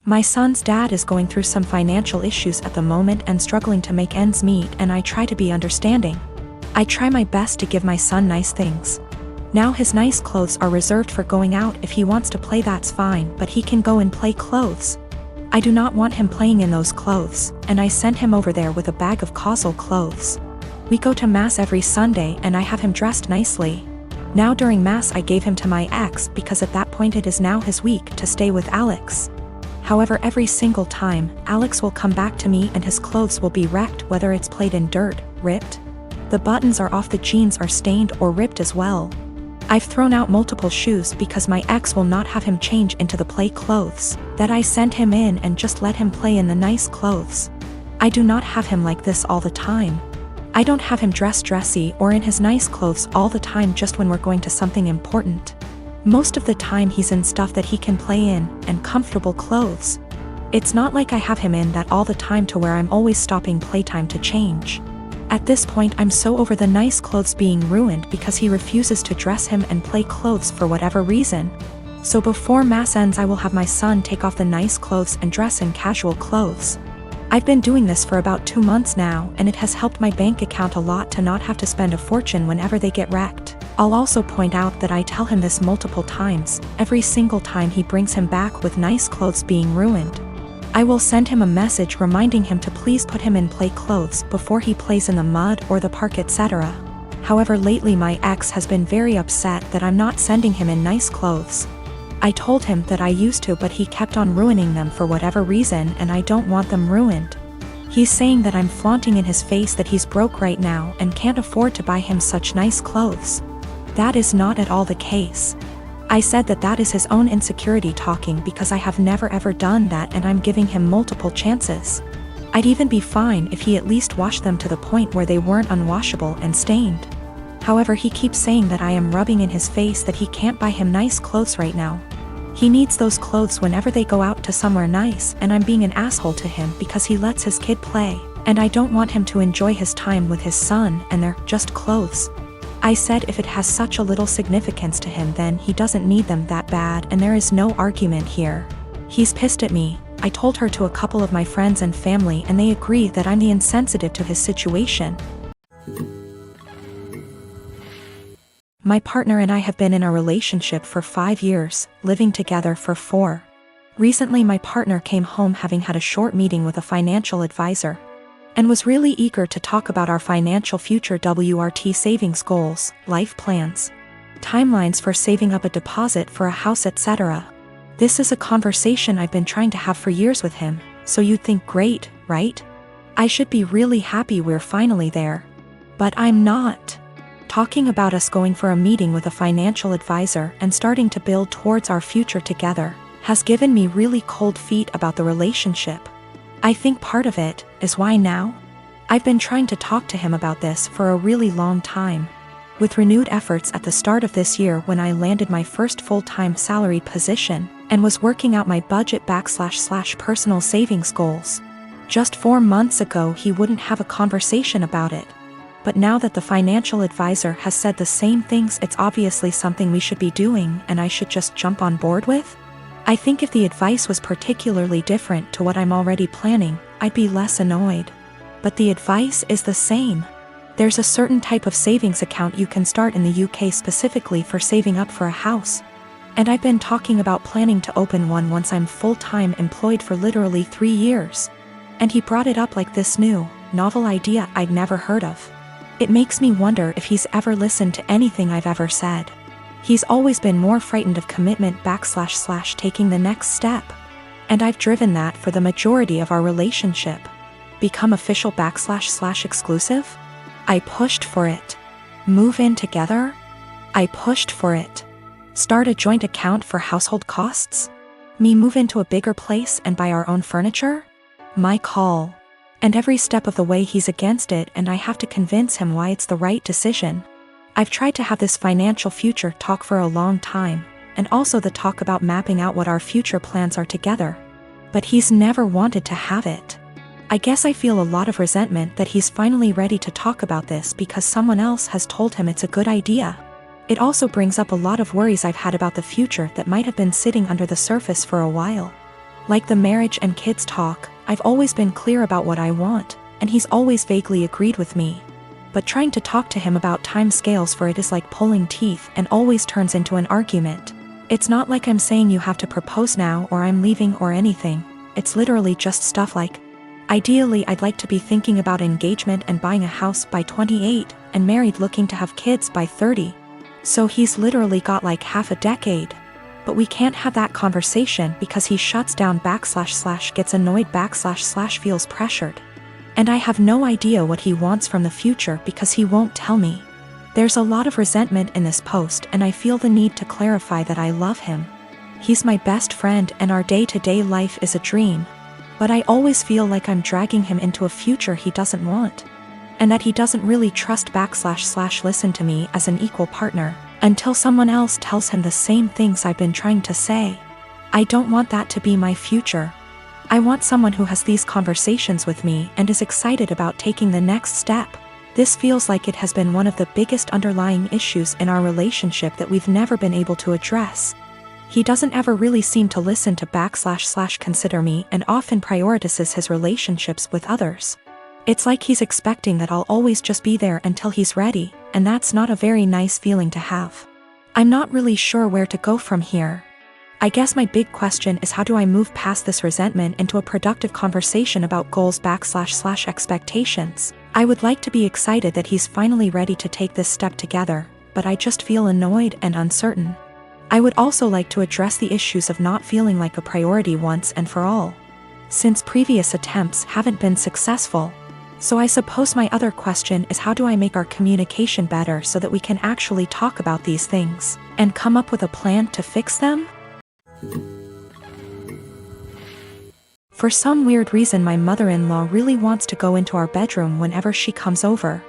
My son's dad is going through some financial issues at the moment and struggling to make ends meet, and I try to be understanding. I try my best to give my son nice things. Now his nice clothes are reserved for going out. If he wants to play, that's fine, but he can go and play clothes. I do not want him playing in those clothes, and I send him over there with a bag of causal clothes. We go to mass every Sunday and I have him dressed nicely. Now during mass I gave him to my ex because at that point it is now his week to stay with Alex. However, every single time, Alex will come back to me and his clothes will be wrecked, whether it's played in dirt, ripped. The buttons are off, the jeans are stained or ripped as well. I've thrown out multiple shoes because my ex will not have him change into the play clothes, that I send him in and just let him play in the nice clothes. I do not have him like this all the time. I don't have him dressed dressy or in his nice clothes all the time, just when we're going to something important. Most of the time he's in stuff that he can play in, and comfortable clothes. It's not like I have him in that all the time to where I'm always stopping playtime to change. At this point I'm so over the nice clothes being ruined because he refuses to dress him and play clothes for whatever reason. So before mass ends I will have my son take off the nice clothes and dress in casual clothes. I've been doing this for about 2 months now, and it has helped my bank account a lot to not have to spend a fortune whenever they get wrecked. I'll also point out that I tell him this multiple times, every single time he brings him back with nice clothes being ruined. I will send him a message reminding him to please put him in play clothes before he plays in the mud or the park, etc. However, lately my ex has been very upset that I'm not sending him in nice clothes. I told him that I used to, but he kept on ruining them for whatever reason, and I don't want them ruined. He's saying that I'm flaunting in his face that he's broke right now and can't afford to buy him such nice clothes. That is not at all the case. I said that that is his own insecurity talking because I have never ever done that, and I'm giving him multiple chances. I'd even be fine if he at least washed them to the point where they weren't unwashable and stained. However, he keeps saying that I am rubbing in his face that he can't buy him nice clothes right now. He needs those clothes whenever they go out to somewhere nice, and I'm being an asshole to him because he lets his kid play, and I don't want him to enjoy his time with his son and they're just clothes. I said if it has such a little significance to him then he doesn't need them that bad, and there is no argument here. He's pissed at me. I told her to a couple of my friends and family and they agree that I'm the insensitive to his situation. My partner and I have been in a relationship for 5 years, living together for 4. Recently my partner came home having had a short meeting with a financial advisor, and was really eager to talk about our financial future, WRT savings goals, life plans, timelines for saving up a deposit for a house, etc. This is a conversation I've been trying to have for years with him, so you'd think great, right? I should be really happy we're finally there. But I'm not. Talking about us going for a meeting with a financial advisor and starting to build towards our future together has given me really cold feet about the relationship. I think part of it is why now? I've been trying to talk to him about this for a really long time. With renewed efforts at the start of this year when I landed my first full-time salaried position and was working out my budget / personal savings goals. Just 4 months ago he wouldn't have a conversation about it. But now that the financial advisor has said the same things, it's obviously something we should be doing and I should just jump on board with. I think if the advice was particularly different to what I'm already planning, I'd be less annoyed. But the advice is the same. There's a certain type of savings account you can start in the UK specifically for saving up for a house. And I've been talking about planning to open one once I'm full-time employed for literally 3 years. And he brought it up like this new, novel idea I'd never heard of. It makes me wonder if he's ever listened to anything I've ever said. He's always been more frightened of commitment / taking the next step. And I've driven that for the majority of our relationship. Become official / exclusive? I pushed for it. Move in together? I pushed for it. Start a joint account for household costs? Me move into a bigger place and buy our own furniture? My call. And every step of the way he's against it, and I have to convince him why it's the right decision. I've tried to have this financial future talk for a long time, and also the talk about mapping out what our future plans are together. But he's never wanted to have it. I guess I feel a lot of resentment that he's finally ready to talk about this because someone else has told him it's a good idea. It also brings up a lot of worries I've had about the future that might have been sitting under the surface for a while. Like the marriage and kids talk, I've always been clear about what I want, and he's always vaguely agreed with me. But trying to talk to him about time scales for it is like pulling teeth and always turns into an argument. It's not like I'm saying you have to propose now or I'm leaving or anything. It's literally just stuff like, ideally I'd like to be thinking about engagement and buying a house by 28, and married looking to have kids by 30. So he's literally got like half a decade. But we can't have that conversation because he shuts down / gets annoyed / feels pressured. And I have no idea what he wants from the future because he won't tell me. There's a lot of resentment in this post and I feel the need to clarify that I love him. He's my best friend and our day-to-day life is a dream. But I always feel like I'm dragging him into a future he doesn't want. And that he doesn't really trust / listen to me as an equal partner, until someone else tells him the same things I've been trying to say. I don't want that to be my future. I want someone who has these conversations with me and is excited about taking the next step. This feels like it has been one of the biggest underlying issues in our relationship that we've never been able to address. He doesn't ever really seem to listen to / consider me and often prioritizes his relationships with others. It's like he's expecting that I'll always just be there until he's ready, and that's not a very nice feeling to have. I'm not really sure where to go from here. I guess my big question is, how do I move past this resentment into a productive conversation about goals / expectations? I would like to be excited that he's finally ready to take this step together, but I just feel annoyed and uncertain. I would also like to address the issues of not feeling like a priority once and for all, since previous attempts haven't been successful. So I suppose my other question is, how do I make our communication better so that we can actually talk about these things and come up with a plan to fix them? For some weird reason, my mother-in-law really wants to go into our bedroom whenever she comes over.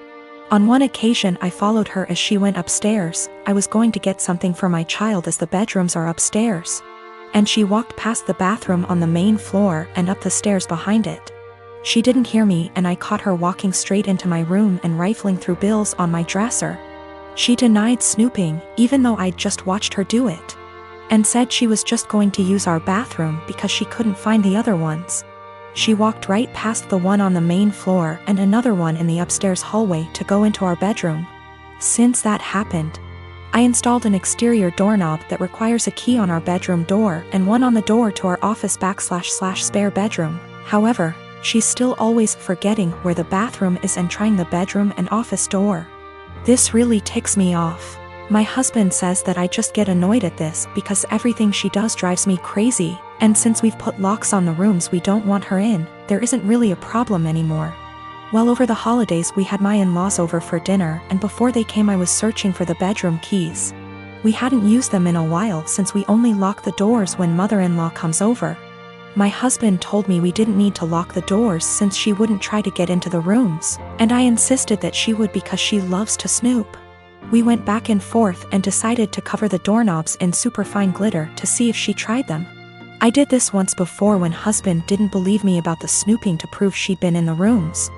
On one occasion I followed her as she went upstairs. I was going to get something for my child as the bedrooms are upstairs. And she walked past the bathroom on the main floor and up the stairs behind it. She didn't hear me and I caught her walking straight into my room and rifling through bills on my dresser. She denied snooping, even though I'd just watched her do it, and said she was just going to use our bathroom because she couldn't find the other ones. She walked right past the one on the main floor and another one in the upstairs hallway to go into our bedroom. Since that happened, I installed an exterior doorknob that requires a key on our bedroom door and one on the door to our office / spare bedroom. However, she's still always forgetting where the bathroom is and trying the bedroom and office door. This really ticks me off. My husband says that I just get annoyed at this because everything she does drives me crazy, and since we've put locks on the rooms we don't want her in, there isn't really a problem anymore. Well, over the holidays we had my in-laws over for dinner, and before they came I was searching for the bedroom keys. We hadn't used them in a while since we only lock the doors when mother-in-law comes over. My husband told me we didn't need to lock the doors since she wouldn't try to get into the rooms, and I insisted that she would because she loves to snoop. We went back and forth and decided to cover the doorknobs in superfine glitter to see if she tried them. I did this once before when husband didn't believe me about the snooping to prove she'd been in the rooms.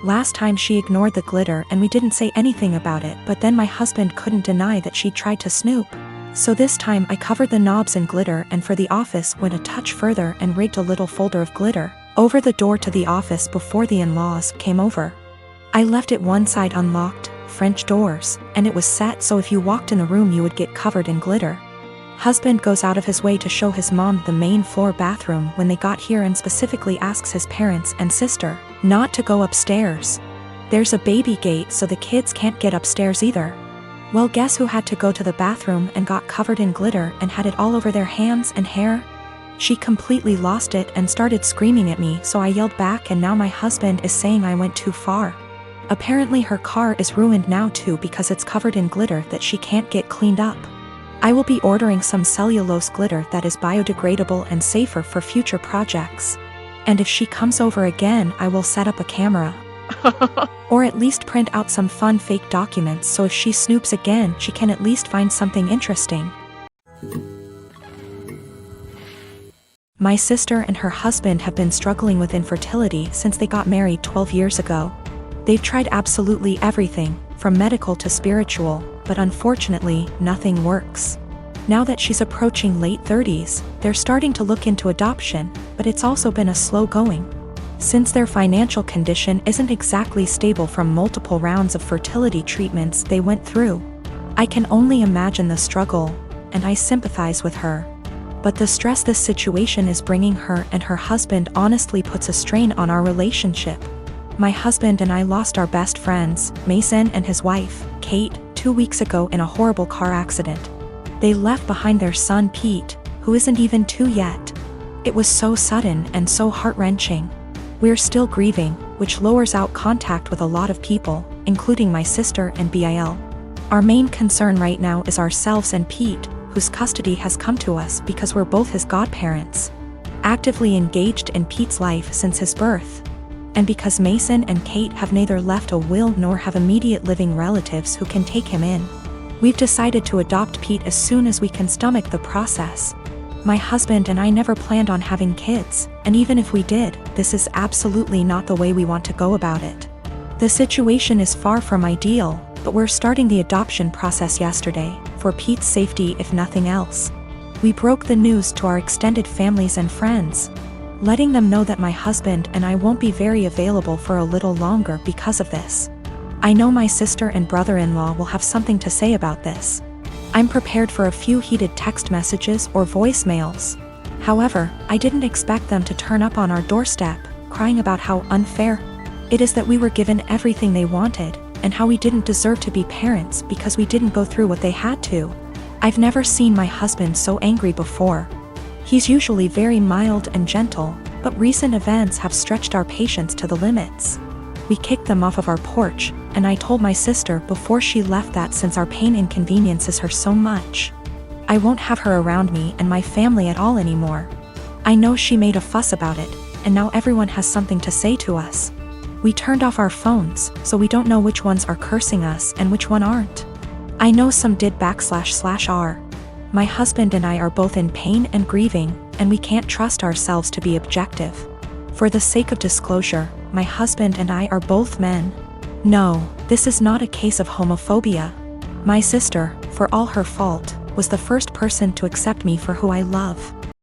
Last time she ignored the glitter and we didn't say anything about it, but then my husband couldn't deny that she'd tried to snoop. So this time I covered the knobs in glitter and for the office went a touch further and rigged a little folder of glitter over the door to the office before the in-laws came over. I left it one side unlocked, French doors, and it was set so if you walked in the room you would get covered in glitter. Husband goes out of his way to show his mom the main floor bathroom when they got here and specifically asks his parents and sister not to go upstairs. There's a baby gate so the kids can't get upstairs either. Well, guess who had to go to the bathroom and got covered in glitter and had it all over their hands and hair? She completely lost it and started screaming at me, so I yelled back and now my husband is saying I went too far. Apparently her car is ruined now too because it's covered in glitter that she can't get cleaned up. I will be ordering some cellulose glitter that is biodegradable and safer for future projects. And if she comes over again I will set up a camera. Or at least print out some fun fake documents so if she snoops again she can at least find something interesting. My sister and her husband have been struggling with infertility since they got married 12 years ago. They've tried absolutely everything, from medical to spiritual, but unfortunately, nothing works. Now that she's approaching late 30s, they're starting to look into adoption, but it's also been a slow going. Since their financial condition isn't exactly stable from multiple rounds of fertility treatments they went through. I can only imagine the struggle, and I sympathize with her. But the stress this situation is bringing her and her husband honestly puts a strain on our relationship. My husband and I lost our best friends, Mason and his wife, Kate, 2 weeks ago in a horrible car accident. They left behind their son Pete, who isn't even 2 yet. It was so sudden and so heart-wrenching. We're still grieving, which lowers out contact with a lot of people, including my sister and Bil. Our main concern right now is ourselves and Pete, whose custody has come to us because we're both his godparents, actively engaged in Pete's life since his birth. And because Mason and Kate have neither left a will nor have immediate living relatives who can take him in. We've decided to adopt Pete as soon as we can stomach the process. My husband and I never planned on having kids, and even if we did, this is absolutely not the way we want to go about it. The situation is far from ideal, but we're starting the adoption process yesterday, for Pete's safety if nothing else. We broke the news to our extended families and friends, letting them know that my husband and I won't be very available for a little longer because of this. I know my sister and brother-in-law will have something to say about this. I'm prepared for a few heated text messages or voicemails. However, I didn't expect them to turn up on our doorstep, crying about how unfair it is that we were given everything they wanted, and how we didn't deserve to be parents because we didn't go through what they had to. I've never seen my husband so angry before. He's usually very mild and gentle, but recent events have stretched our patience to the limits. We kicked them off of our porch, and I told my sister before she left that since our pain inconveniences her so much, I won't have her around me and my family at all anymore. I know she made a fuss about it, and now everyone has something to say to us. We turned off our phones, so we don't know which ones are cursing us and which one aren't. I know some did //r. My husband and I are both in pain and grieving, and we can't trust ourselves to be objective. For the sake of disclosure, my husband and I are both men. No, this is not a case of homophobia. My sister, for all her fault, was the first person to accept me for who I love.